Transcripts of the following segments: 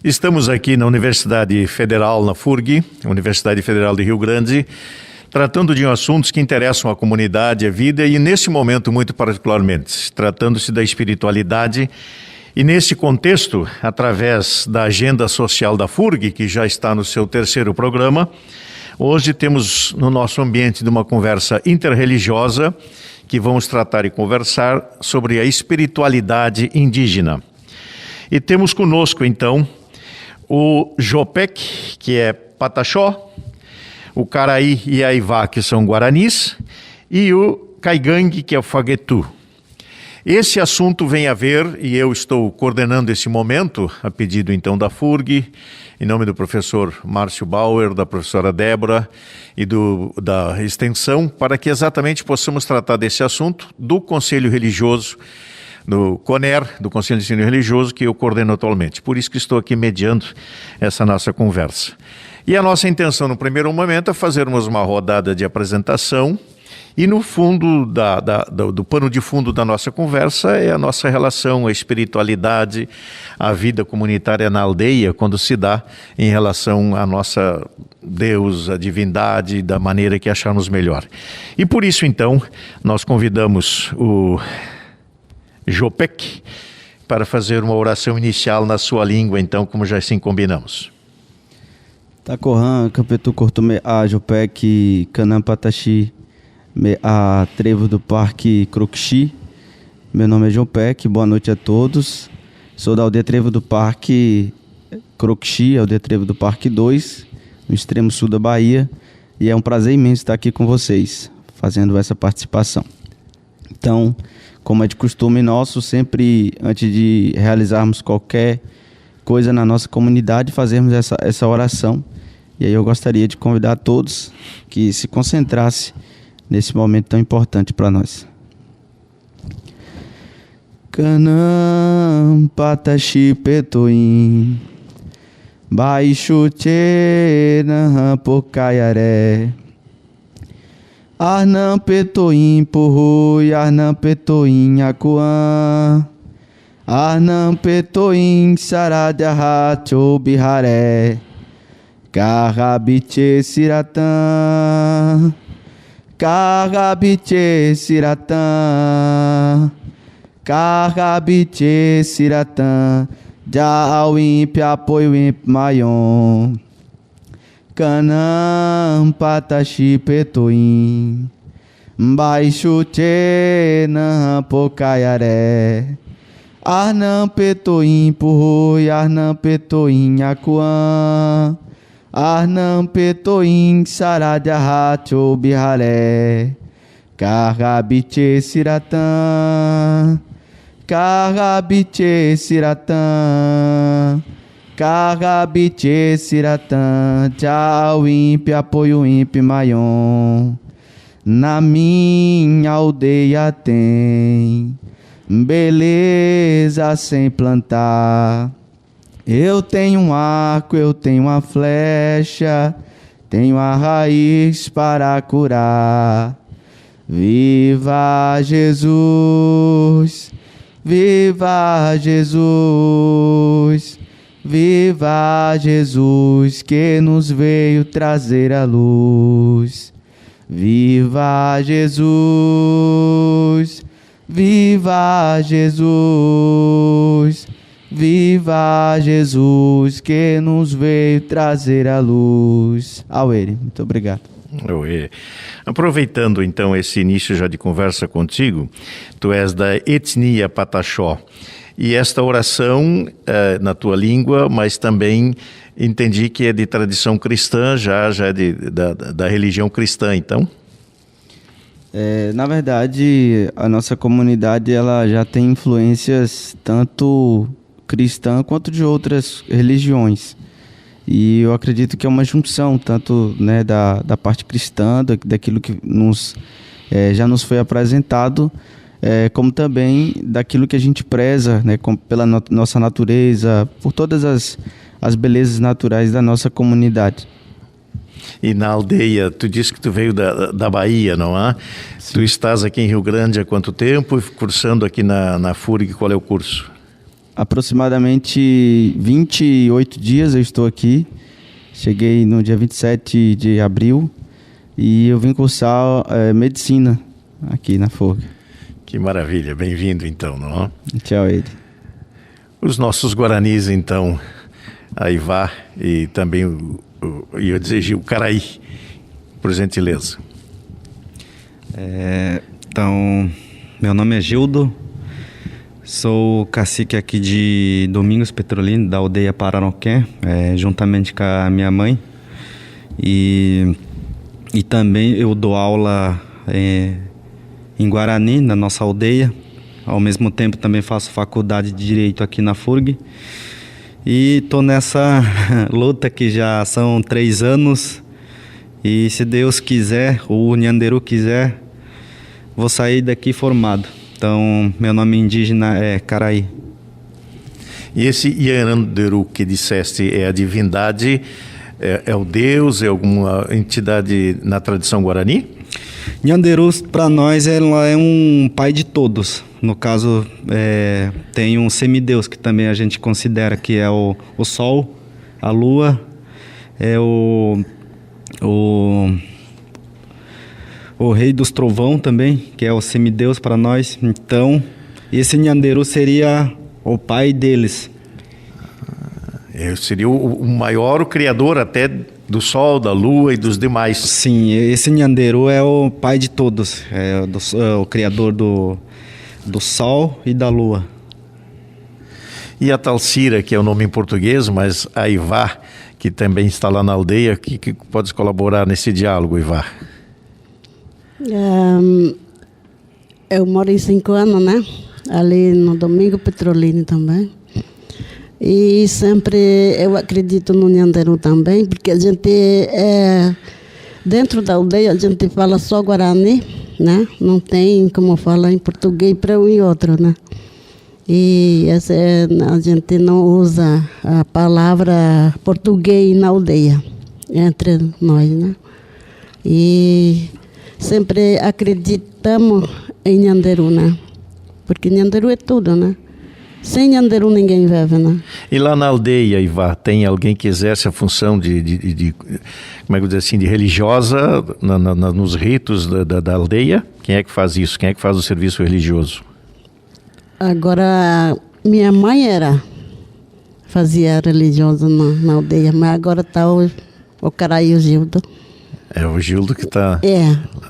Estamos aqui na Universidade Federal, na FURG, Universidade Federal de Rio Grande, tratando de assuntos que interessam a comunidade, a vida e, nesse momento, muito particularmente, tratando-se da espiritualidade. E, nesse contexto, através da agenda social da FURG, que já está no seu terceiro programa, hoje temos no nosso ambiente de uma conversa interreligiosa que vamos tratar e conversar sobre a espiritualidade indígena. E temos conosco, então, o Jopek, que é Pataxó, o Caraí e Aivá, que são guaranis, e o Caigangue, que é o Faguetu. Esse assunto vem a ver, e eu estou coordenando esse momento, a pedido então da FURG, em nome do professor Márcio Bauer, da professora Débora e da extensão, para que exatamente possamos tratar desse assunto do Conselho Religioso, do CONER, do Conselho de Ensino Religioso, que eu coordeno atualmente. Por isso que estou aqui mediando essa nossa conversa. E a nossa intenção, no primeiro momento, é fazermos uma rodada de apresentação e, no fundo, do pano de fundo da nossa conversa é a nossa relação, a espiritualidade, a vida comunitária na aldeia, quando se dá em relação à nossa Deus, a divindade, da maneira que acharmos melhor. E por isso, então, nós convidamos o Jopek para fazer uma oração inicial na sua língua, então, como já assim combinamos. Takohan, Campetu Cortume a Jopek, Canam Pataxi, a Trevo do Parque Croquixi. Meu nome é Jopek, boa noite a todos. Sou da aldeia Trevo do Parque Croquixi, aldeia Trevo do Parque 2, no extremo sul da Bahia. E é um prazer imenso estar aqui com vocês, fazendo essa participação. Então, como é de costume nosso, sempre antes de realizarmos qualquer coisa na nossa comunidade, fazermos essa oração. E aí eu gostaria de convidar a todos que se concentrassem nesse momento tão importante para nós. Canam Pataxi Petoim Baixo Tchena Pocaiaré Arnam Petoim Purrui Arnam Petoim Acuã Arnam Petoim Saradha Chobiharé Carrabiche Siratã Carrabiche Siratã Carrabiche Siratã Jauim Piapoim Mayon Canam Pataxi Petoim Baixo Tchena Pocaiaré Arnam Petoim Purrui Arnam Petoim Acuã Arnam Petoim Saradha Chobiharé Carrabiche Siratã Carrabiche Siratã Carrabiche Siratã Jauim Piapoim Mayon. Na minha aldeia tem beleza sem plantar. Eu tenho um arco, eu tenho uma flecha, tenho a raiz para curar. Viva Jesus, viva Jesus, viva Jesus que nos veio trazer a luz. Viva Jesus, viva Jesus, viva Jesus que nos veio trazer a luz. Aueri, muito obrigado. Oi. Aproveitando então esse início já de conversa contigo, tu és da etnia Pataxó e esta oração na tua língua, mas também entendi que é de tradição cristã, já é da religião cristã, então? Na verdade, a nossa comunidade ela já tem influências tanto cristã quanto de outras religiões. E eu acredito que é uma junção tanto, né, da parte cristã, daquilo que já nos foi apresentado, como também daquilo que a gente preza, né, pela nossa natureza, por todas as belezas naturais da nossa comunidade. E na aldeia, tu disse que tu veio da Bahia, não é? Sim. Tu estás aqui em Rio Grande há quanto tempo, cursando aqui na FURG, qual é o curso? aproximadamente 28 dias eu estou aqui. Cheguei no dia 27 de abril e eu vim cursar medicina aqui na FURG. Que maravilha, bem-vindo então, não? Tchau, ele. Os nossos guaranis, então, a Ivar e também eu desejo o Caraí, por gentileza. Então, meu nome é Gildo, sou cacique aqui de Domingos Petrolino, da aldeia Pararoquém, juntamente com a minha mãe. E também eu dou aula em Guarani, na nossa aldeia. Ao mesmo tempo também faço faculdade de Direito aqui na FURG. E estou nessa luta que já são 3 anos. E se Deus quiser, ou o Nyanderu quiser, vou sair daqui formado. Então, meu nome indígena é Caraí. E esse Nyanderu que disseste é a divindade, é o Deus, é alguma entidade na tradição guarani? Nyanderu, para nós, ela é um pai de todos. No caso, tem um semideus que também a gente considera que é o Sol, a Lua, é o Rei dos Trovão também, que é o semideus para nós. Então, esse Nyanderu seria o pai deles. Seria o maior, o criador até do Sol, da Lua e dos demais. Sim, esse Nyanderu é o pai de todos, é o criador do Sol e da Lua. E a Talcira, que é o nome em português, mas a Ivar, que também está lá na aldeia, que podes colaborar nesse diálogo, Ivar? Eu moro em 5 anos, né? Ali no Domingo Petrolino também. E sempre eu acredito no Nyanderu também, porque a gente dentro da aldeia a gente fala só Guarani, né? Não tem como falar em português para um e outro, né? E a gente não usa a palavra português na aldeia, entre nós, né? E sempre acreditamos em Nyanderu, né? Porque Nyanderu é tudo, né? Sem Nyanderu ninguém vive, né? E lá na aldeia, Ivar, tem alguém que exerce a função de como é que eu dizer assim, de religiosa nos ritos da aldeia? Quem é que faz isso? Quem é que faz o serviço religioso? Agora, minha mãe fazia religiosa na aldeia, mas agora está o Caraí e o Gildo. É o Gildo que está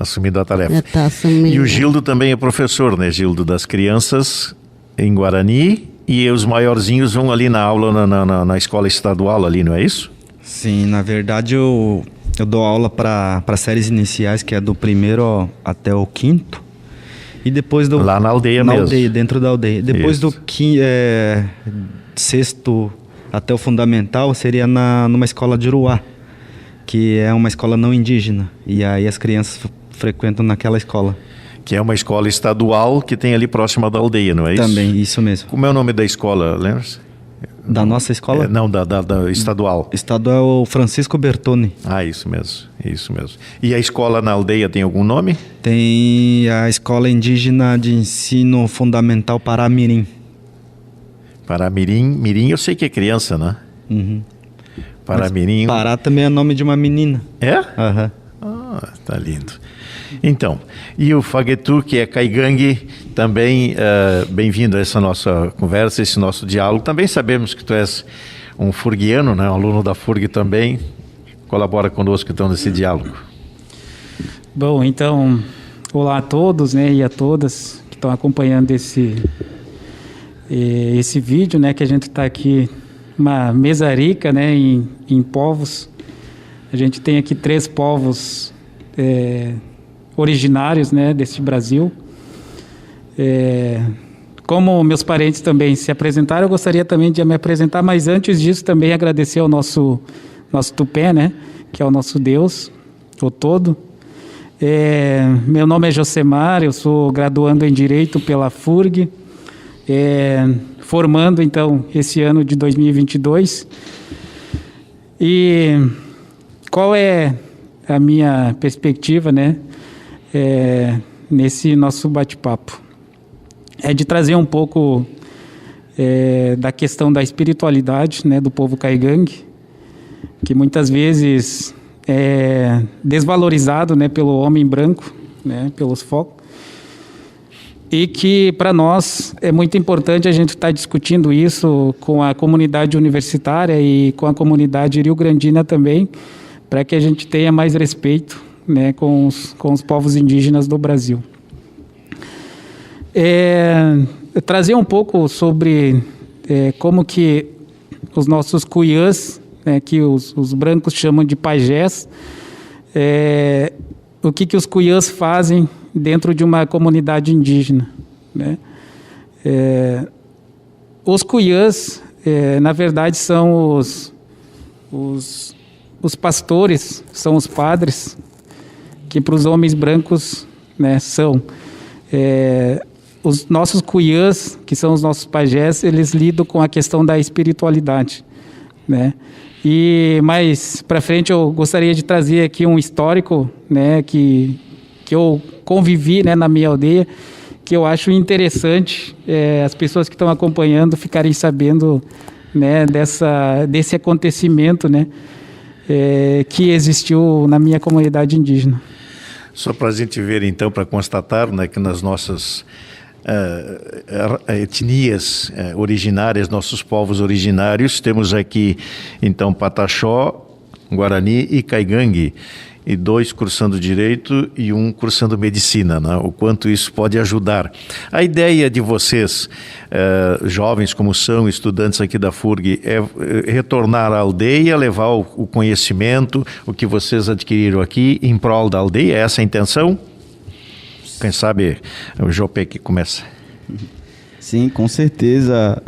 assumindo a tarefa. Tá assumindo. E o Gildo também é professor, né, Gildo, das crianças em Guarani, e os maiorzinhos vão ali na aula na escola estadual ali, não é isso? Sim, na verdade eu dou aula para séries iniciais, que é do 1º até o 5º. E depois lá na aldeia mesmo? Na aldeia, dentro da aldeia. Depois do 6º até o fundamental seria numa escola de Uruá, que é uma escola não indígena. E aí as crianças frequentam naquela escola. Que é uma escola estadual que tem ali próxima da aldeia, não é isso? Também, isso mesmo. Como é o nome da escola, lembra-se? Da nossa escola? Não, da estadual. Estadual é o Francisco Bertoni. Ah, isso mesmo. E a escola na aldeia tem algum nome? Tem a Escola Indígena de Ensino Fundamental Paramirim. Paramirim, Mirim eu sei que é criança, né? Uhum. Paramirim. Pará também é nome de uma menina. É? Aham. Ah, tá lindo. Então, e o Faguetu, que é Caigangue, também bem-vindo a essa nossa conversa, esse nosso diálogo. Também sabemos que tu és um furguiano, né? Um aluno da FURG também, colabora conosco então nesse diálogo. Bom, então, olá a todos, né, e a todas que estão acompanhando esse vídeo, né, que a gente está aqui, uma mesa rica, né, em povos. A gente tem aqui 3 povos originários, né, desse Brasil. Como meus parentes também se apresentaram, eu gostaria também de me apresentar, mas antes disso também agradecer ao nosso Tupé, né, que é o nosso Deus, o todo. Meu nome é Josemar, eu sou graduando em Direito pela FURG, formando então esse ano de 2022. E qual é a minha perspectiva, né, nesse nosso bate-papo? É de trazer um pouco da questão da espiritualidade, né, do povo caigangue, que muitas vezes é desvalorizado, né, pelo homem branco, né, pelos focos, e que para nós é muito importante a gente estar discutindo isso com a comunidade universitária e com a comunidade rio-grandina também, para que a gente tenha mais respeito, né, com os povos indígenas do Brasil. Trazer um pouco sobre como que os nossos cuiãs, né, que os brancos chamam de pajés, o que os cuiãs fazem dentro de uma comunidade indígena, né? Os cuiãs, na verdade, são os pastores, são os padres, que para os homens brancos, né, são. Os nossos cuiãs, que são os nossos pajés, eles lidam com a questão da espiritualidade, né? E mais para frente eu gostaria de trazer aqui um histórico, né, que eu convivi, né, na minha aldeia, que eu acho interessante as pessoas que estão acompanhando ficarem sabendo, né, desse acontecimento, né, que existiu na minha comunidade indígena. Só para a gente ver, então, para constatar, né, que nas nossas etnias originárias, nossos povos originários, temos aqui, então, Pataxó, Guarani e Caigangue, e 2 cursando Direito e 1 cursando Medicina, né? O quanto isso pode ajudar. A ideia de vocês, jovens como são, estudantes aqui da FURG, é retornar à aldeia, levar o conhecimento, o que vocês adquiriram aqui em prol da aldeia? É essa a intenção? Quem sabe o Jopé que começa. Sim, com certeza.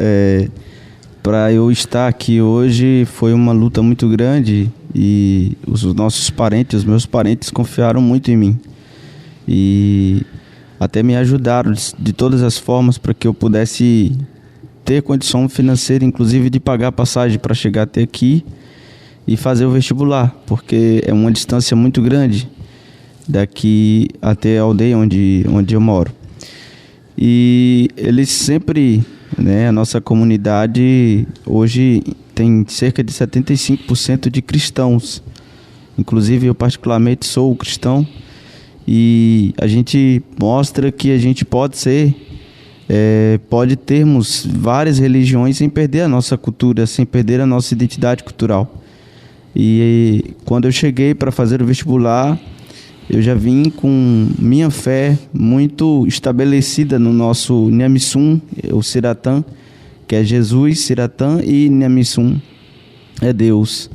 Para eu estar aqui hoje foi uma luta muito grande e os nossos parentes, os meus parentes confiaram muito em mim e até me ajudaram de todas as formas para que eu pudesse ter condição financeira, inclusive de pagar a passagem para chegar até aqui e fazer o vestibular, porque é uma distância muito grande daqui até a aldeia onde eu moro. E eles sempre, né, a nossa comunidade hoje tem cerca de 75% de cristãos. Inclusive eu particularmente sou cristão e a gente mostra que a gente pode ser, pode termos várias religiões sem perder a nossa cultura, sem perder a nossa identidade cultural. E quando eu cheguei para fazer o vestibular, eu já vim com minha fé muito estabelecida no nosso Nyamissum, o Siratã, que é Jesus, Siratã, e Nyamissum é Deus.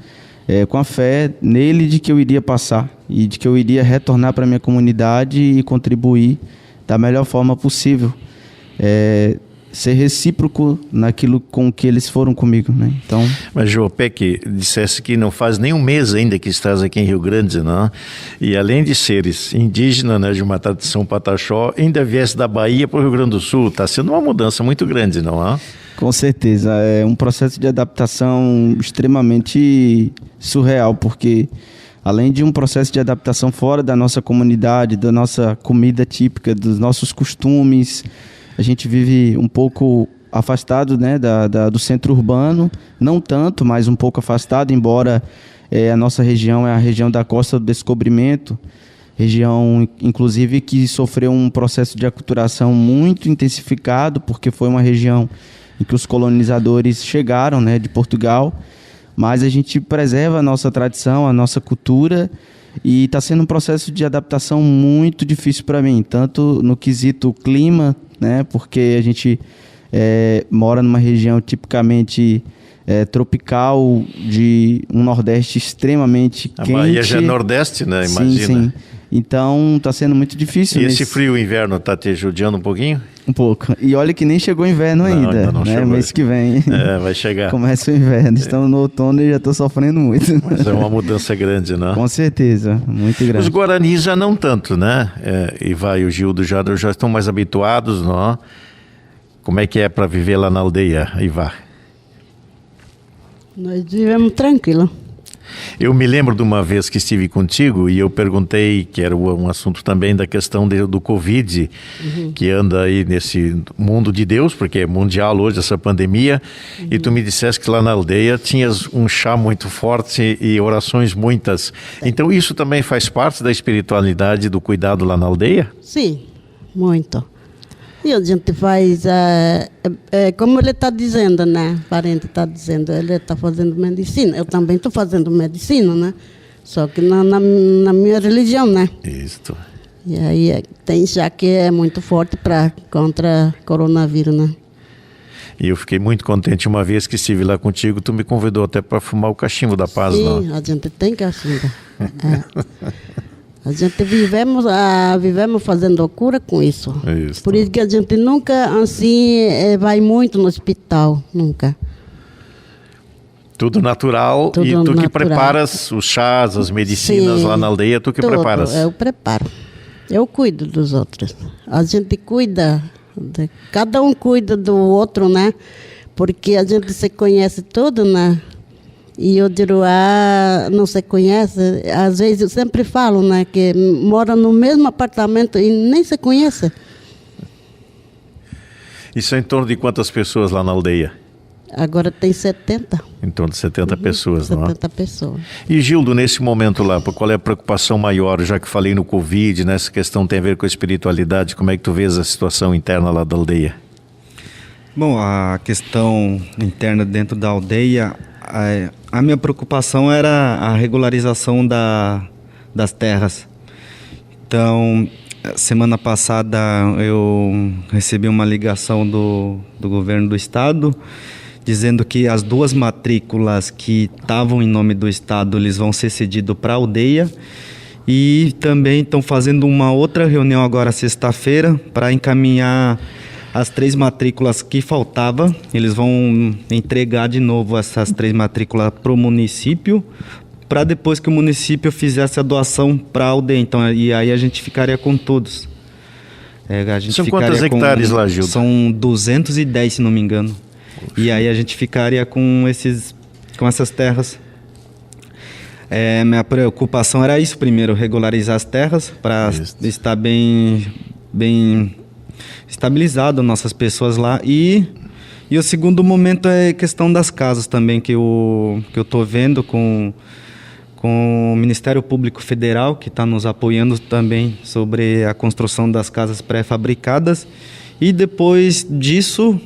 Com a fé nele de que eu iria passar e de que eu iria retornar para a minha comunidade e contribuir da melhor forma possível. Ser recíproco naquilo com que eles foram comigo, né? Então... Mas, Jopé, que dissesse que não faz nem um mês ainda que estás aqui em Rio Grande, não? E além de seres indígena, né, de uma tradição pataxó, ainda viesse da Bahia para o Rio Grande do Sul. Está sendo uma mudança muito grande, não é? Com certeza. É um processo de adaptação extremamente surreal, porque além de um processo de adaptação fora da nossa comunidade, da nossa comida típica, dos nossos costumes, a gente vive um pouco afastado, né, do centro urbano, não tanto, mas um pouco afastado, embora a nossa região é a região da Costa do Descobrimento, região, inclusive, que sofreu um processo de aculturação muito intensificado, porque foi uma região em que os colonizadores chegaram, né, de Portugal, mas a gente preserva a nossa tradição, a nossa cultura, e está sendo um processo de adaptação muito difícil para mim, tanto no quesito clima, né, porque a gente mora numa região tipicamente tropical, de um Nordeste extremamente quente. A Bahia já é Nordeste, né? Imagina. Sim. Então está sendo muito difícil. E esse frio inverno está te judiando um pouquinho? Um pouco. E olha que nem chegou o inverno ainda, não né? chegou. Mês que vem. Vai chegar. Começa o inverno. Estamos no outono e já estou sofrendo muito. Mas é uma mudança grande, né? Com certeza, muito grande. Os guaranis já não tanto, né? Iva e o Gildo já estão mais habituados, não? Como é que é para viver lá na aldeia, Iva? Nós vivemos tranquilo. Eu me lembro de uma vez que estive contigo e eu perguntei, que era um assunto também da questão do Covid, que anda aí nesse mundo de Deus, porque é mundial hoje essa pandemia, e tu me disseste que lá na aldeia tinhas um chá muito forte e orações muitas. Então isso também faz parte da espiritualidade, do cuidado lá na aldeia? Sim, muito. E a gente faz, como ele está dizendo, né? O parente está dizendo, ele está fazendo medicina. Eu também estou fazendo medicina, né? Só que na minha religião, né? Isso. E aí tem já que é muito forte contra coronavírus, né? E eu fiquei muito contente uma vez que estive lá contigo, tu me convidou até para fumar o cachimbo da paz. Sim, não? a gente tem cachimbo. A gente vivemos fazendo cura com isso. Isso. Por isso que a gente nunca, assim, vai muito no hospital, nunca. Tudo natural. Tudo e tu natural. que preparas os chás, as medicinas. Sim, lá na aldeia, tu que tudo, preparas? Eu preparo. Eu cuido dos outros. A gente cuida, cada um cuida do outro, né? Porque a gente se conhece tudo, né? E o Diruá não se conhece. Às vezes eu sempre falo, né, que mora no mesmo apartamento e nem se conhece. Isso é em torno de quantas pessoas lá na aldeia? Agora tem 70. Em torno de 70 pessoas, não é? 70 pessoas. E Gildo, nesse momento lá, qual é a preocupação maior, já que falei no Covid, né? Essa questão tem a ver com a espiritualidade, como é que tu vês a situação interna lá da aldeia? Bom, a questão interna dentro da aldeia, a minha preocupação era a regularização das terras. Então, semana passada eu recebi uma ligação do governo do estado, dizendo que as 2 matrículas que estavam em nome do estado, eles vão ser cedidos para a aldeia. E também estão fazendo uma outra reunião agora sexta-feira para encaminhar as 3 matrículas que faltavam. Eles vão entregar de novo essas 3 matrículas para o município, para depois que o município fizesse a doação para a aldeia. Então, e aí a gente ficaria com todos. São quantos hectares lá, Gildo? São 210, se não me engano. Poxa. E aí a gente ficaria com essas terras. Minha preocupação era isso primeiro, regularizar as terras para estar bem estabilizado nossas pessoas lá. E o segundo momento é questão das casas também, que eu estou vendo com o Ministério Público Federal, que está nos apoiando também sobre a construção das casas pré-fabricadas. E depois disso,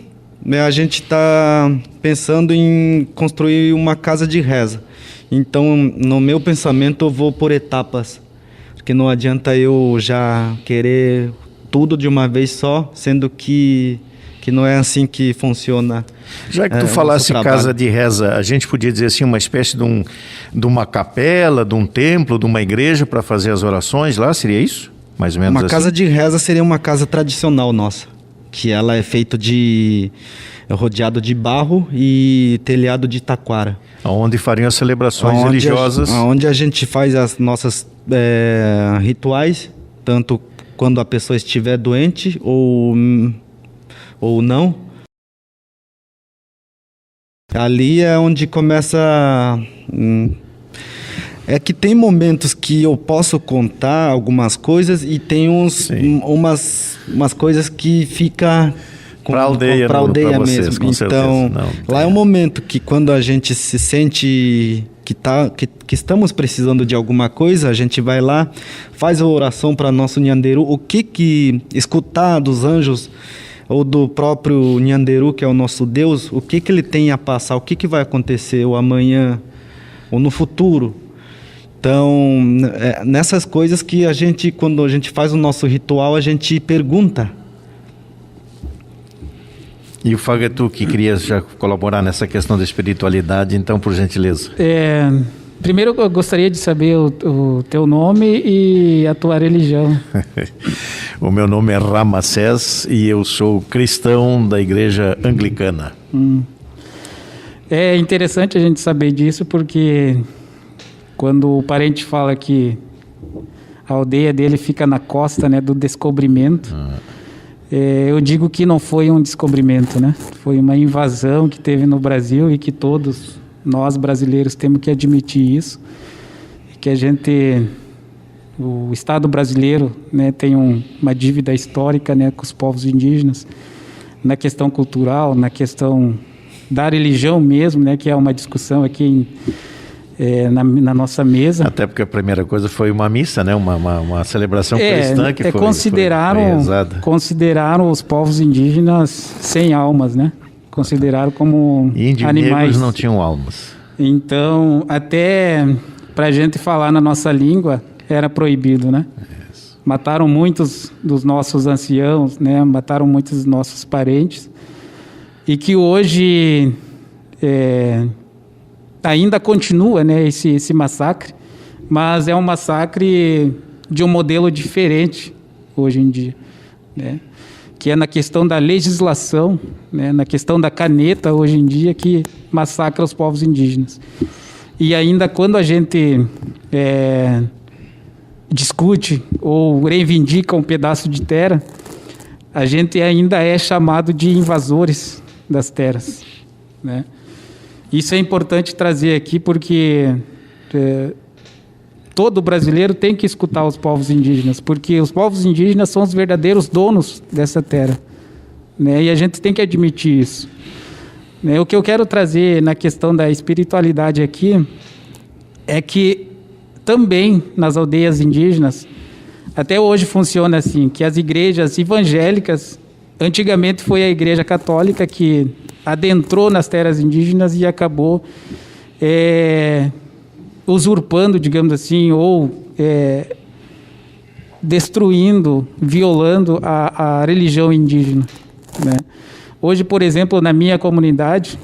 a gente está pensando em construir uma casa de reza. Então, no meu pensamento, eu vou por etapas, porque não adianta eu já querer tudo de uma vez só, sendo que não é assim que funciona. Já que tu falasse casa de reza, a gente podia dizer assim, uma espécie de uma capela, de um templo, de uma igreja para fazer as orações lá, seria isso? Mais ou menos uma casa de reza seria uma casa tradicional nossa, que ela é feita rodeado de barro e telhado de taquara. Onde fariam as celebrações religiosas. Onde a gente faz as nossas rituais, tanto quando a pessoa estiver doente ou não. Ali é onde começa... É que tem momentos que eu posso contar algumas coisas e tem umas coisas que fica para a aldeia, pra aldeia vocês, mesmo. Então, lá é um momento que quando a gente se sente que estamos precisando de alguma coisa, a gente vai lá, faz a oração para nosso Nyanderu. O que escutar dos anjos ou do próprio Nyanderu, que é o nosso Deus, o que ele tem a passar, o que vai acontecer ou amanhã ou no futuro. Então, nessas coisas que quando a gente faz o nosso ritual, a gente pergunta. E o Fagatu, que queria já colaborar nessa questão da espiritualidade, então, por gentileza. Primeiro, eu gostaria de saber o teu nome e a tua religião. O meu nome é Ramacés e eu sou cristão da igreja anglicana. É interessante a gente saber disso, porque quando o parente fala que a aldeia dele fica na costa, né, do descobrimento, eu digo que não foi um descobrimento, né? Foi uma invasão que teve no Brasil e que todos Nós, brasileiros, temos que admitir isso, que o Estado brasileiro, né, tem uma dívida histórica, né, com os povos indígenas, na questão cultural, na questão da religião mesmo, né, que é uma discussão aqui na nossa mesa. Até porque a primeira coisa foi uma missa, né, uma celebração cristã que foi rezada. Consideraram os povos indígenas sem almas, né? Consideraram como Índios animais. Negros não tinham almas. Então, até para a gente falar na nossa língua, era proibido, né? Isso. Mataram muitos dos nossos anciãos, né? Mataram muitos dos nossos parentes. E que hoje ainda continua, né, esse massacre, mas é um massacre de um modelo diferente hoje em dia, né? Que é na questão da legislação, né, na questão da caneta hoje em dia, que massacra os povos indígenas. E ainda quando a gente discute ou reivindica um pedaço de terra, a gente ainda é chamado de invasores das terras, né? Isso é importante trazer aqui porque todo brasileiro tem que escutar os povos indígenas, porque os povos indígenas são os verdadeiros donos dessa terra, né? E a gente tem que admitir isso, né? O que eu quero trazer na questão da espiritualidade aqui é que também nas aldeias indígenas, até hoje funciona assim, que as igrejas evangélicas, antigamente foi a igreja católica que adentrou nas terras indígenas e acabou usurpando, digamos assim, ou destruindo, violando a religião indígena, né? Hoje, por exemplo, na minha comunidade,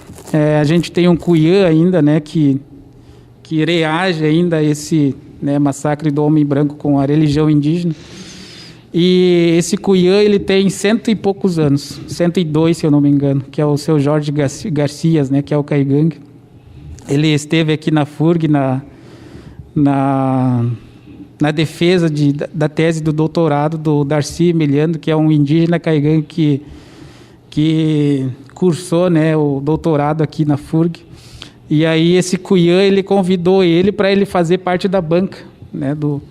a gente tem um cuiã ainda, né, que reage ainda a esse, né, massacre do homem branco com a religião indígena. E esse cuiã, ele tem 100 e poucos anos, 102, se eu não me engano, que é o seu Jorge Garcias, né, que é o Caigangue. Ele esteve aqui na FURG, na defesa da tese do doutorado do Darcy Emiliano, que é um indígena Caigangue que cursou, né, o doutorado aqui na FURG. E aí esse cuiã, ele convidou ele para ele fazer parte da banca, né, do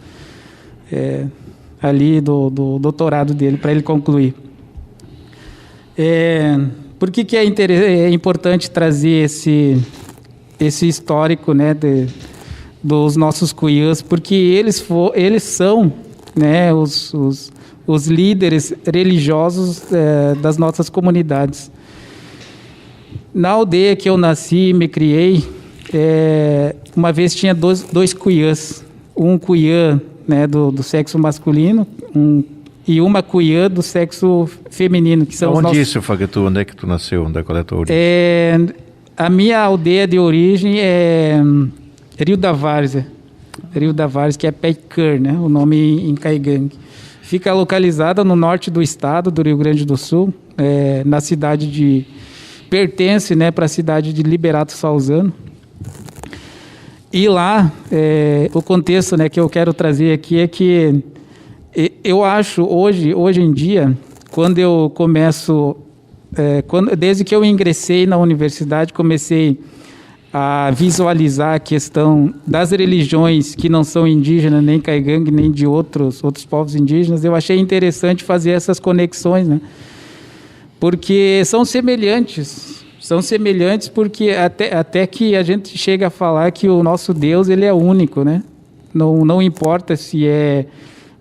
doutorado dele, para ele concluir. Por que é importante trazer esse histórico, né, dos nossos cuiãs? Porque eles são, né, os líderes religiosos das nossas comunidades. Na aldeia que eu nasci e me criei, uma vez tinha dois cuiãs, um cuiã, né, do sexo masculino e uma cuiã do sexo feminino, que são Onde isso, Fagatu? Onde é que tu nasceu? Qual é a tua origem? A minha aldeia de origem é Rio da Várzea, que é Peicur, né, o nome em Caigangue. Fica localizada no norte do estado do Rio Grande do Sul, na cidade pertence, né, para a cidade de Liberato Salzano. E lá, o contexto, né, que eu quero trazer aqui é que eu acho, hoje em dia, quando eu começo, desde que eu ingressei na universidade, comecei a visualizar a questão das religiões que não são indígenas, nem Caigangue, nem de outros povos indígenas, eu achei interessante fazer essas conexões, né? Porque são semelhantes porque até que a gente chega a falar que o nosso Deus, ele é único, né? Não importa se é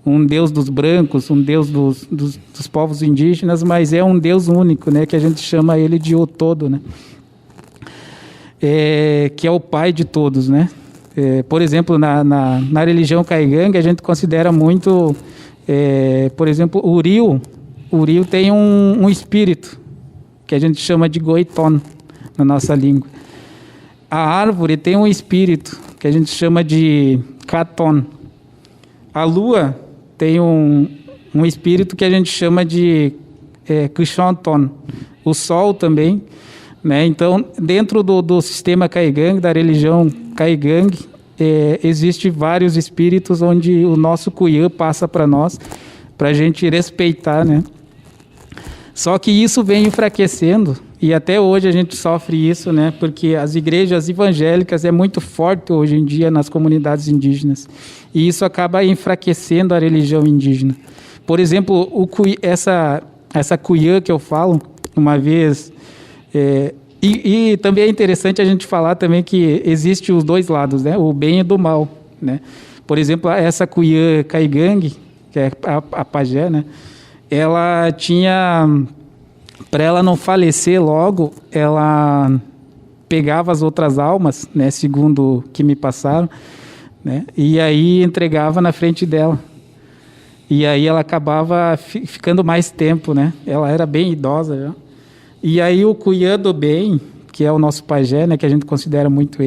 um Deus dos brancos, um Deus dos povos indígenas, mas é um Deus único, né? Que a gente chama ele de O Todo, né? Que é o Pai de todos, né? Por exemplo, na religião Caigangue, a gente considera muito, por exemplo, o rio tem um espírito, que a gente chama de Goiton, na nossa língua. A árvore tem um espírito, que a gente chama de Katon. A lua tem um espírito que a gente chama de Kushonton. O sol também, né? Então, dentro do sistema Caigangue, da religião Caigangue, existe vários espíritos onde o nosso cuiã passa para nós, para a gente respeitar, né? Só que isso vem enfraquecendo E até hoje a gente sofre isso, né? Porque as igrejas evangélicas é muito forte hoje em dia nas comunidades indígenas. E isso acaba enfraquecendo a religião indígena. Por exemplo, essa cuiã que eu falo, uma vez... E também é interessante a gente falar também que existe os dois lados, né? O bem e do mal, né? Por exemplo, essa cuiã Caigangue, que é a pajé, né? Ela tinha... Para ela não falecer logo, ela pegava as outras almas, né? Segundo o que me passaram, né? E aí entregava na frente dela. E aí ela acabava ficando mais tempo, né? Ela era bem idosa já. E aí o cuiã do bem, que é o nosso pajé, né? Que a gente considera muito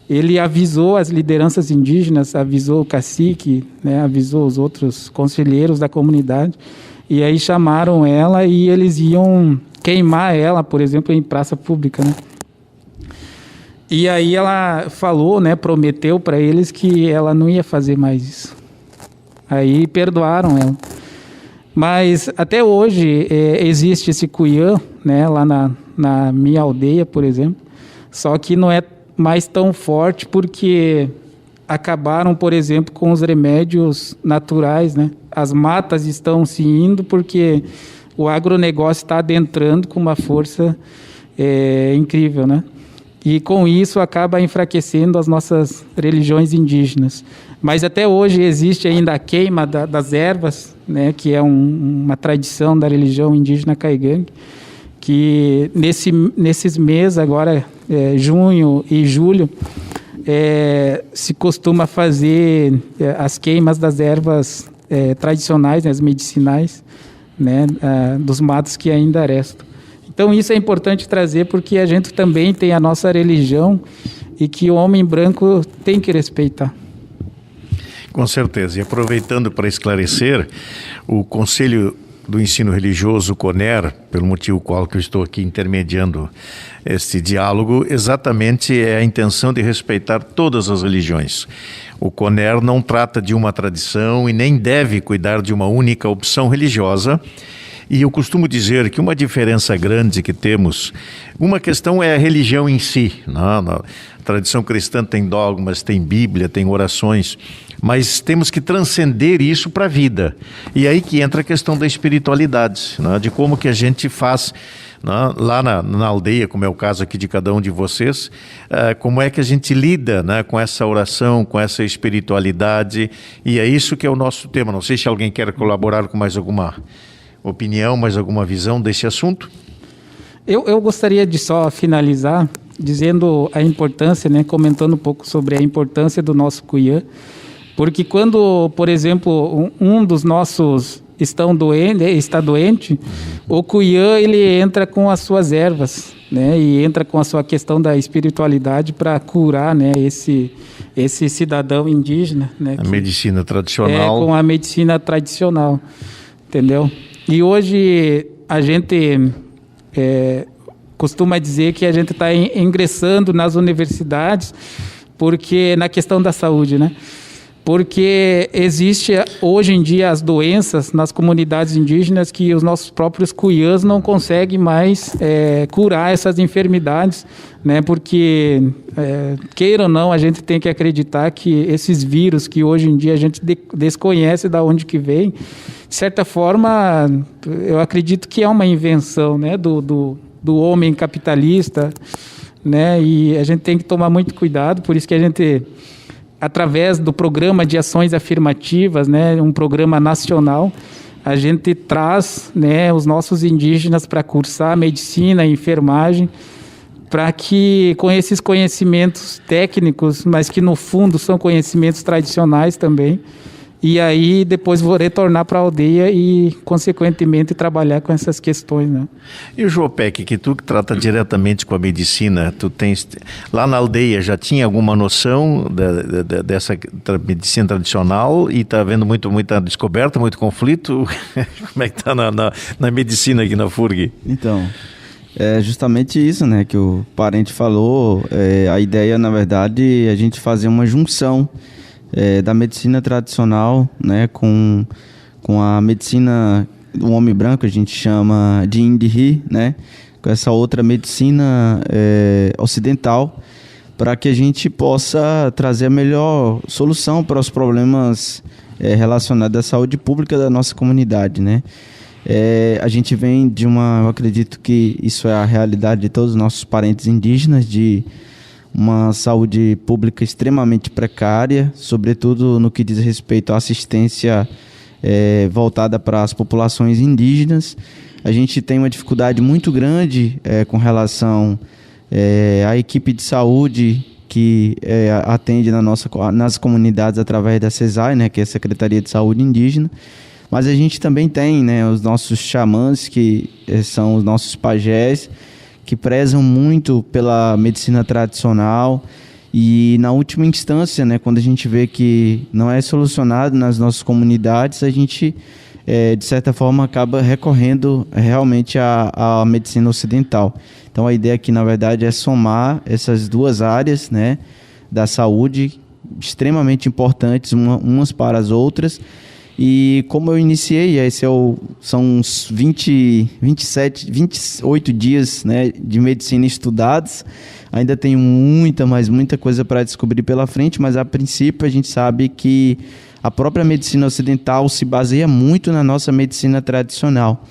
ele avisou as lideranças indígenas, avisou o cacique, né? Avisou os outros conselheiros da comunidade. E aí chamaram ela e eles iam queimar ela, por exemplo, em praça pública, né? E aí ela falou, né? Prometeu para eles que ela não ia fazer mais isso. Aí perdoaram ela. Mas até hoje existe esse cuiã, né? Lá na minha aldeia, por exemplo. Só que não é mais tão forte porque acabaram, por exemplo, com os remédios naturais, né? As matas estão se indo porque o agronegócio está adentrando com uma força incrível, né? E com isso acaba enfraquecendo as nossas religiões indígenas. Mas até hoje existe ainda a queima das ervas, né? Que é uma tradição da religião indígena Caigangue, que nesses meses agora, junho e julho, se costuma fazer as queimas das ervas tradicionais, né, as medicinais, né, dos matos que ainda restam. Então isso é importante trazer porque a gente também tem a nossa religião e que o homem branco tem que respeitar. Com certeza. E aproveitando para esclarecer, o Conselho do Ensino Religioso, o CONER, pelo motivo qual que eu estou aqui intermediando este diálogo, exatamente é a intenção de respeitar todas as religiões. O CONER não trata de uma tradição e nem deve cuidar de uma única opção religiosa. E eu costumo dizer que uma diferença grande que temos, uma questão é a religião em si. A tradição cristã tem dogmas, tem Bíblia, tem orações, mas temos que transcender isso para a vida. E aí que entra a questão da espiritualidade, de como que a gente faz lá na aldeia, como é o caso aqui de cada um de vocês, como é que a gente lida com essa oração, com essa espiritualidade, e é isso que é o nosso tema. Não sei se alguém quer colaborar com mais alguma opinião, mais alguma visão desse assunto? Eu gostaria de só finalizar dizendo a importância, né, comentando um pouco sobre a importância do nosso cuiã, porque quando, por exemplo, um dos nossos está doente, o cuiã ele entra com as suas ervas, né, e entra com a sua questão da espiritualidade para curar, né, esse cidadão indígena, né, a medicina tradicional. Com a medicina tradicional, entendeu? E hoje a gente costuma dizer que a gente está ingressando nas universidades porque na questão da saúde, né? Porque existe hoje em dia as doenças nas comunidades indígenas que os nossos próprios cuiãs não conseguem mais curar essas enfermidades, né? Porque, queira ou não, a gente tem que acreditar que esses vírus que hoje em dia a gente desconhece de onde que vem, de certa forma, eu acredito que é uma invenção, né? do homem capitalista, né? E a gente tem que tomar muito cuidado, por isso que a gente, através do programa de ações afirmativas, né, um programa nacional, a gente traz, né, os nossos indígenas para cursar medicina e enfermagem, para que com esses conhecimentos técnicos, mas que no fundo são conhecimentos tradicionais também, e aí depois vou retornar para a aldeia e, consequentemente, trabalhar com essas questões, né? E o Jopek, que tu que trata diretamente com a medicina, tu tens lá na aldeia já tinha alguma noção dessa medicina tradicional e está havendo muita descoberta, muito conflito? Como é que está na medicina aqui na FURG? Então, é justamente isso, né, que o parente falou. A ideia, na verdade, é a gente fazer uma junção da medicina tradicional, né, com a medicina do homem branco, a gente chama de Indiri, né, com essa outra medicina ocidental, para que a gente possa trazer a melhor solução para os problemas relacionados à saúde pública da nossa comunidade, né? A gente vem de eu acredito que isso é a realidade de todos os nossos parentes indígenas, de uma saúde pública extremamente precária, sobretudo no que diz respeito à assistência voltada para as populações indígenas. A gente tem uma dificuldade muito grande com relação à equipe de saúde que atende nas comunidades através da CESAI, né, que é a Secretaria de Saúde Indígena. Mas a gente também tem, né, os nossos xamãs, que são os nossos pajés, que prezam muito pela medicina tradicional. E, na última instância, né, quando a gente vê que não é solucionado nas nossas comunidades, a gente, de certa forma, acaba recorrendo realmente à medicina ocidental. Então, a ideia aqui, na verdade, é somar essas duas áreas, né, da saúde, extremamente importantes umas para as outras. E como eu iniciei, são uns 28 dias, né, de medicina estudados. Ainda tenho muita coisa para descobrir pela frente, mas a princípio a gente sabe que a própria medicina ocidental se baseia muito na nossa medicina tradicional.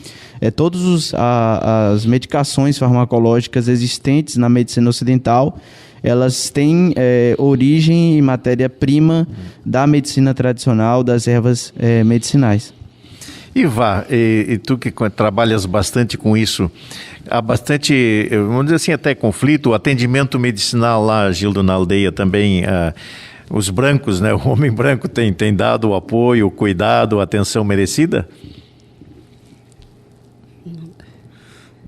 Todas as medicações farmacológicas existentes na medicina ocidental, elas têm origem e matéria-prima da medicina tradicional, das ervas medicinais. Iva, e tu que trabalhas bastante com isso, há bastante, vamos dizer assim, até conflito, o atendimento medicinal lá, Gildo, na aldeia também, os brancos, né, o homem branco tem dado o apoio, o cuidado, a atenção merecida?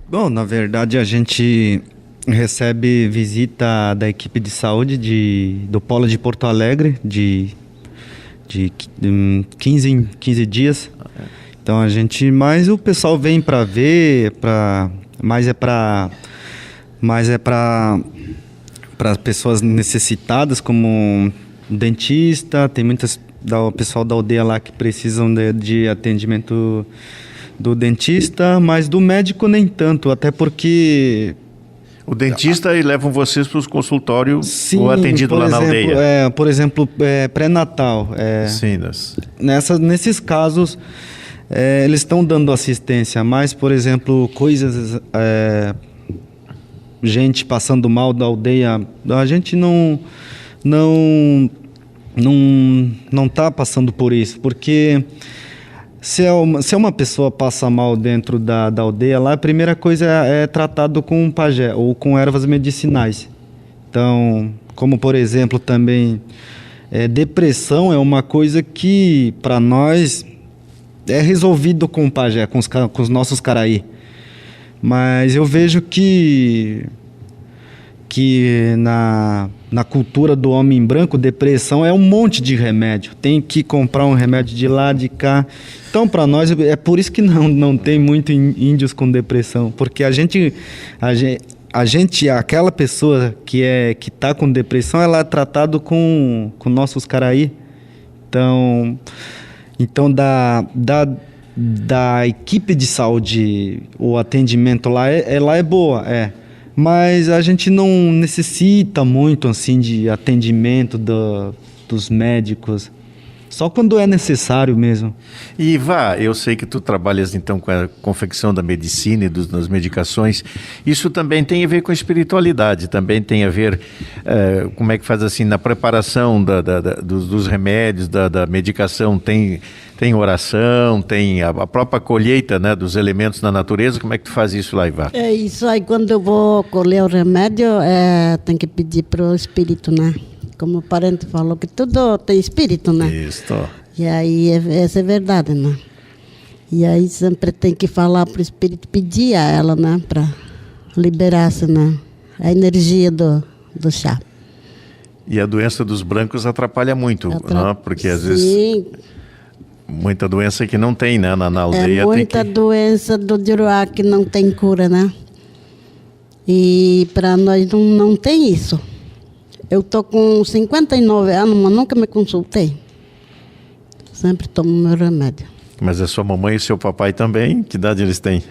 Bom, na verdade a gente recebe visita da equipe de saúde do Polo de Porto Alegre de 15 em 15 dias. Então mas o pessoal vem para ver, mais é para pessoas necessitadas, como dentista, tem muitas o pessoal da aldeia lá que precisam de atendimento do dentista, mas do médico nem tanto, até porque o dentista e levam vocês para os consultórios ou atendido lá na aldeia? Por exemplo, pré-natal. Sim, nesses casos, eles estão dando assistência, mas, por exemplo, coisas... gente passando mal da aldeia, a gente não está passando por isso, porque... Se uma pessoa passa mal dentro da aldeia lá, a primeira coisa é tratado com um pajé ou com ervas medicinais. Então, como por exemplo também, depressão é uma coisa que para nós é resolvido com o pajé, com os nossos caraí. Mas eu vejo que na cultura do homem branco, depressão é um monte de remédio. Tem que comprar um remédio de lá, de cá. Então, para nós, é por isso que não tem muito índios com depressão. Porque aquela pessoa que está com depressão, ela é tratada com nossos caraí. Então da equipe de saúde, o atendimento lá é boa, mas a gente não necessita muito assim de atendimento dos médicos, só quando é necessário mesmo. E Iva, eu sei que tu trabalhas então com a confecção da medicina e das medicações. Isso também tem a ver com a espiritualidade, também tem a ver, como é que faz assim, na preparação dos remédios, da medicação, tem oração, tem a própria colheita, né, dos elementos da natureza. Como é que tu faz isso lá, Iva? Isso aí, quando eu vou colher o remédio, tem que pedir para o espírito, né? Como o parente falou, que tudo tem espírito, né? Isso. E aí, essa é verdade, né? E aí sempre tem que falar para o espírito, pedir a ela, né? Para liberar-se, né? A energia do chá. E a doença dos brancos atrapalha muito, né? Porque às vezes... Muita doença que não tem, né? Na aldeia muita doença do Juruá que não tem cura, né? E para nós não tem isso. Eu tô com 59 anos, mas nunca me consultei. Sempre tomo meu remédio. Mas a sua mamãe e seu papai também, que idade eles têm?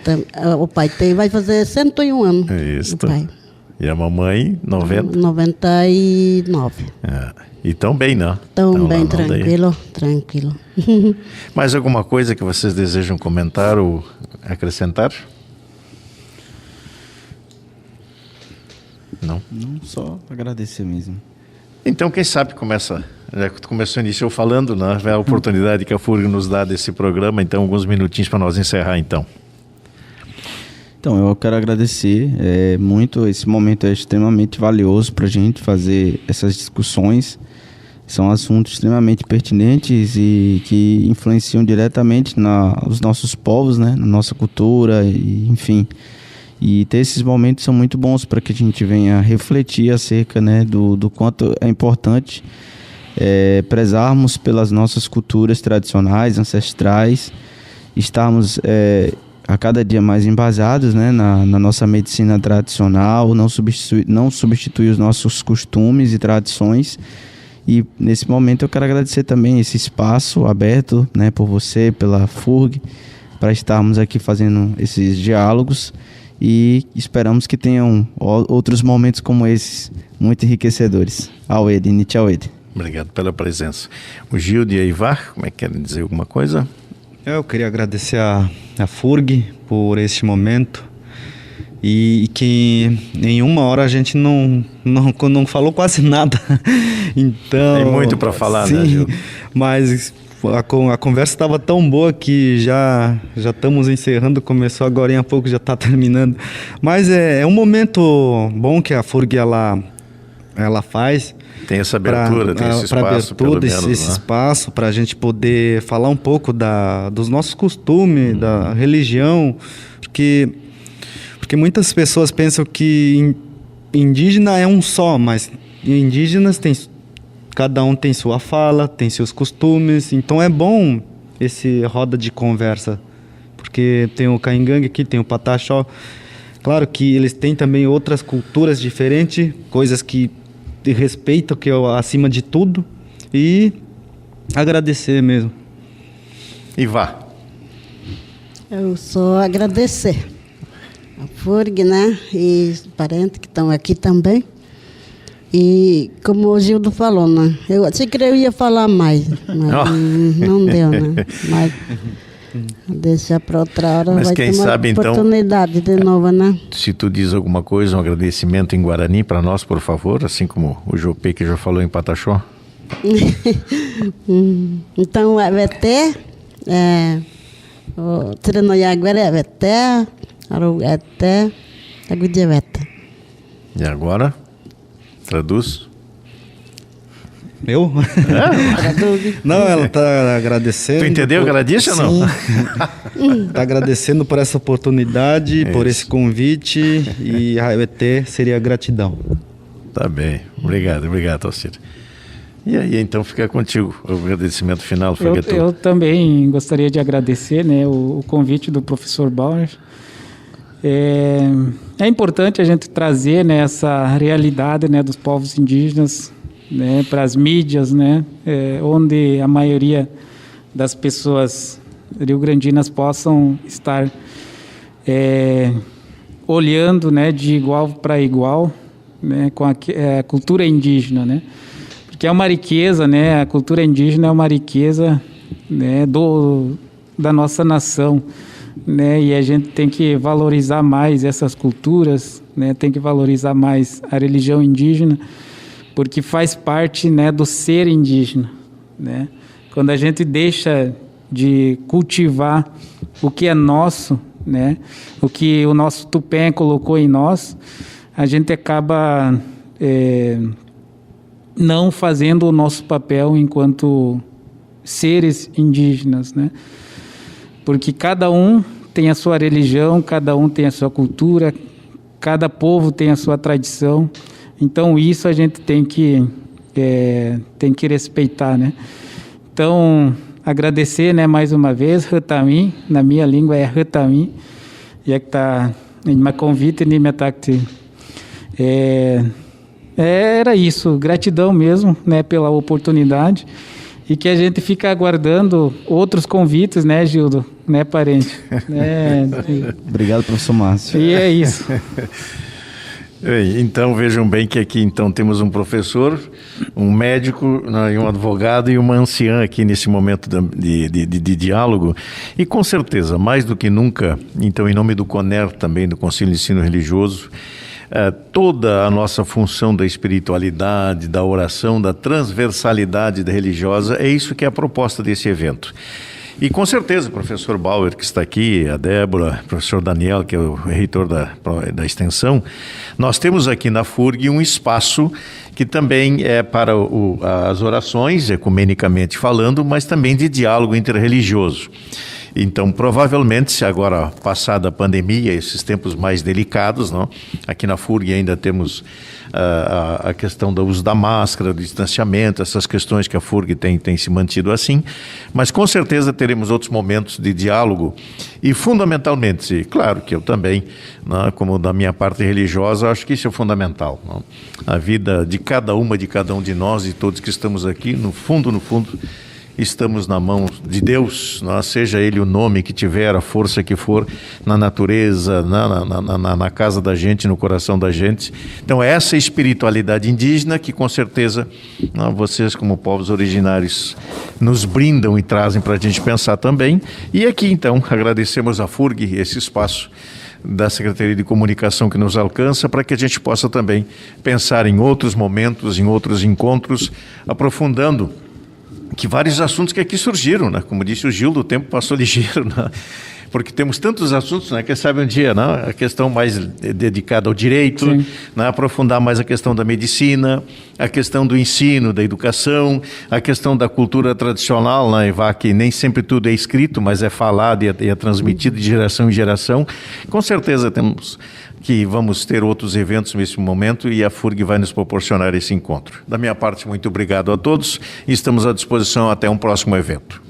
O pai vai fazer 101 anos. Isso. O pai. E a mamãe, 90? 99. E tão bem, né? Tão bem, tranquilo. Mais alguma coisa que vocês desejam comentar ou acrescentar? Não? Não, só agradecer mesmo. Então, quem sabe já começou, iniciou falando, né? É a oportunidade que a FURG nos dá desse programa, então alguns minutinhos para nós encerrar, então. Então, eu quero agradecer muito, esse momento é extremamente valioso para a gente fazer essas discussões, são assuntos extremamente pertinentes e que influenciam diretamente os nossos povos, né? Na nossa cultura, e, enfim. E ter esses momentos são muito bons para que a gente venha refletir acerca, né, do quanto é importante prezarmos pelas nossas culturas tradicionais, ancestrais, estarmos a cada dia mais embasados, né, na nossa medicina tradicional, não substituir os nossos costumes e tradições. E nesse momento eu quero agradecer também esse espaço aberto, né, por você, pela FURG, para estarmos aqui fazendo esses diálogos. E esperamos que tenham outros momentos como esses, muito enriquecedores. Awed, Nichawed. Obrigado pela presença. O Gildo e a Ivar, como é que querem dizer alguma coisa? Eu queria agradecer a FURG por este momento e que em uma hora a gente não falou quase nada. Então, tem muito para falar, sim, né, Gildo? Mas a conversa estava tão boa que já estamos encerrando, começou agora há pouco, já está terminando. Mas é um momento bom que a FURG ela faz. Tem essa abertura, tem esse espaço, pelo menos, esse espaço para a gente poder falar um pouco dos nossos costumes, da religião, porque muitas pessoas pensam que indígena é um só, mas indígenas cada um tem sua fala, tem seus costumes, então é bom esse roda de conversa, porque tem o Caingangue aqui, tem o Pataxó, claro que eles têm também outras culturas diferentes, coisas que de respeito, que é acima de tudo, e agradecer mesmo. E vá. Eu só agradecer a FURG, né, e os parentes que estão aqui também. E como o Gildo falou, né, eu achei que eu ia falar mais, mas não deu, né, mas deixar para outra hora. Mas vai quem ter uma sabe, oportunidade então, de novo, né? Se tu diz alguma coisa, um agradecimento em Guarani para nós, por favor, assim como o Jopê que já falou em Pataxó. Então, é VT, o Tiranoiaguera é VT, Aruguete, Agudiaveta. E agora, traduz. Eu? Não, ela está agradecendo. Tu entendeu o que ela disse ou não? Está agradecendo por essa oportunidade, por esse convite, e a ET seria gratidão. Tá bem. Obrigado, Alcir. E aí, então, fica contigo o agradecimento final. Eu também gostaria de agradecer, né, o convite do professor Bauer. É importante a gente trazer, né, essa realidade, né, dos povos indígenas, né, para as mídias, né, onde a maioria das pessoas rio-grandinas possam estar olhando, né, de igual para igual, né, com a cultura indígena, né, porque é uma riqueza, né, a cultura indígena é uma riqueza, né, da nossa nação, né, e a gente tem que valorizar mais essas culturas, né, tem que valorizar mais a religião indígena, porque faz parte, né, do ser indígena, né? Quando a gente deixa de cultivar o que é nosso, né, o que o nosso Tupé colocou em nós, a gente acaba não fazendo o nosso papel enquanto seres indígenas, né? Porque cada um tem a sua religião, cada um tem a sua cultura, cada povo tem a sua tradição. Então, isso a gente tem que respeitar, né? Então, agradecer, né, mais uma vez, Rutami, na minha língua é Rutami, já que está em uma convite, nem me ataque. Era isso, gratidão mesmo, né, pela oportunidade. e que a gente fica aguardando outros convites, né, Gildo? Né, parente? Obrigado, professor Márcio. E é isso. Então vejam bem que aqui então temos um professor, um médico, né, um advogado e uma anciã aqui nesse momento de diálogo, e com certeza, mais do que nunca, então em nome do CONER também, do Conselho de Ensino Religioso, toda a nossa função da espiritualidade, da oração, da transversalidade da religiosa, é isso que é a proposta desse evento. E com certeza o professor Bauer, que está aqui, a Débora, o professor Daniel, que é o reitor da extensão, nós temos aqui na FURG um espaço que também é para as orações, ecumenicamente falando, mas também de diálogo interreligioso. Então, provavelmente, se agora passada a pandemia, esses tempos mais delicados, não? Aqui na FURG ainda temos a questão do uso da máscara, do distanciamento, essas questões que a FURG tem se mantido assim, mas com certeza teremos outros momentos de diálogo e fundamentalmente, claro que eu também, não, como da minha parte religiosa, acho que isso é fundamental. Não? A vida de cada um de nós, de todos que estamos aqui, no fundo, estamos na mão de Deus, não? Seja Ele o nome que tiver, a força que for, na natureza, na casa da gente, no coração da gente. Então, essa espiritualidade indígena que, com certeza, não, vocês, como povos originários, nos brindam e trazem para a gente pensar também. E aqui, então, agradecemos à FURG esse espaço da Secretaria de Comunicação que nos alcança, para que a gente possa também pensar em outros momentos, em outros encontros, aprofundando que vários assuntos que aqui surgiram, né? Como disse o Gildo, o tempo passou ligeiro, né? Porque temos tantos assuntos, né? Quem sabe um dia, né? A questão mais dedicada ao direito, né? Aprofundar mais a questão da medicina, a questão do ensino, da educação, a questão da cultura tradicional, né? Que nem sempre tudo é escrito, mas é falado e é transmitido de geração em geração. Com certeza vamos ter outros eventos nesse momento e a FURG vai nos proporcionar esse encontro. Da minha parte, muito obrigado a todos e estamos à disposição até um próximo evento.